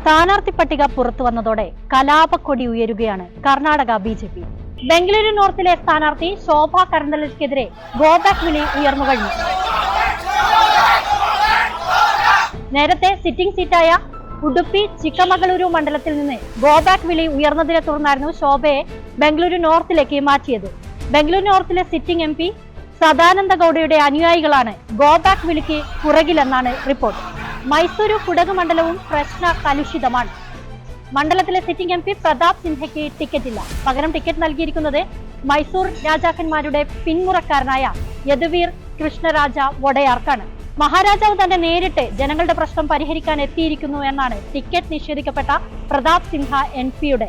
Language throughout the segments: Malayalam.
സ്ഥാനാർത്ഥി പട്ടിക പുറത്തു വന്നതോടെ കലാപക്കൊടി ഉയരുകയാണ് കർണാടക ബിജെപി. ബംഗളൂരു നോർത്തിലെ സ്ഥാനാർത്ഥി ശോഭ കരന്തലയ്ക്കെതിരെ ഗോബാക്ക് വിളി ഉയർന്നു കഴിഞ്ഞു. നേരത്തെ സിറ്റിംഗ് സീറ്റായ ഉടുപ്പി ചിക്കമംഗളൂരു മണ്ഡലത്തിൽ നിന്ന് ഗോബാക്ക് വിളി ഉയർന്നതിനെ തുടർന്നായിരുന്നു ശോഭയെ ബംഗളൂരു നോർത്തിലേക്ക് മാറ്റിയത്. ബംഗളൂരു നോർത്തിലെ സിറ്റിംഗ് MP സദാനന്ദ ഗൌഡയുടെ അനുയായികളാണ് ഗോബാക്ക് വിളിക്ക് പുറകിലെന്നാണ് റിപ്പോർട്ട്. മൈസൂരു കുടക് മണ്ഡലവും പ്രശ്ന കലുഷിതമാണ്. മണ്ഡലത്തിലെ സിറ്റിംഗ് MP പ്രതാപ് സിൻഹയ്ക്ക് ടിക്കറ്റില്ല. പകരം ടിക്കറ്റ് നൽകിയിരിക്കുന്നത് മൈസൂർ രാജാക്കന്മാരുടെ പിന്മുറക്കാരനായ യദുവീർ കൃഷ്ണരാജ വൊഡയാർക്കാണ്. മഹാരാജാവ് തന്നെ നേരിട്ട് ജനങ്ങളുടെ പ്രശ്നം പരിഹരിക്കാൻ എത്തിയിരിക്കുന്നു എന്നാണ് ടിക്കറ്റ് നിഷേധിക്കപ്പെട്ട പ്രതാപ് സിൻഹ MP-യുടെ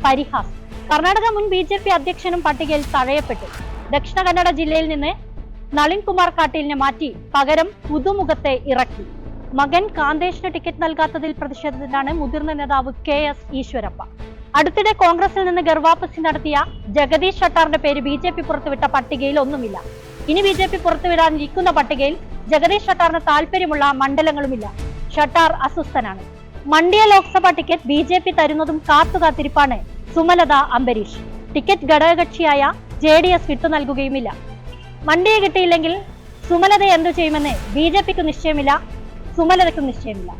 പരിഹാസം. കർണാടക മുൻ BJP അധ്യക്ഷനും പട്ടികയിൽ തഴയപ്പെട്ടു. ദക്ഷിണ കന്നഡ ജില്ലയിൽ നിന്ന് നളിൻ കുമാർ കാട്ടീലിനെ മാറ്റി പകരം പുതുമുഖത്തെ ഇറക്കി. മകൻ കാന്തേഷിന് ടിക്കറ്റ് നൽകാത്തതിൽ പ്രതിഷേധത്തിലാണ് മുതിർന്ന നേതാവ് KS ഈശ്വരപ്പ. അടുത്തിടെ കോൺഗ്രസിൽ നിന്ന് ഗർവാപ്പസി നടത്തിയ ജഗദീഷ് ഷട്ടാറിന്റെ പേര് BJP പുറത്തുവിട്ട പട്ടികയിൽ ഒന്നുമില്ല. ഇനി BJP പുറത്തുവിടാനിരിക്കുന്ന പട്ടികയിൽ ജഗദീഷ് ഷട്ടാറിന് താല്പര്യമുള്ള മണ്ഡലങ്ങളുമില്ല. ഷട്ടാർ അസ്വസ്ഥനാണ്. മണ്ഡ്യ ലോക്സഭാ ടിക്കറ്റ് BJP തരുന്നതും കാത്തുകാത്തിരിപ്പാണ് സുമലത അംബരീഷ്. ടിക്കറ്റ് ഘടകകക്ഷിയായ JDS വിട്ടു നൽകുകയുമില്ല. മണ്ഡ്യ കിട്ടിയില്ലെങ്കിൽ സുമലത എന്തു ചെയ്യുമെന്ന് BJPക്ക് നിശ്ചയമില്ല, സുമലതയ്ക്കും നിശ്ചയമില്ല.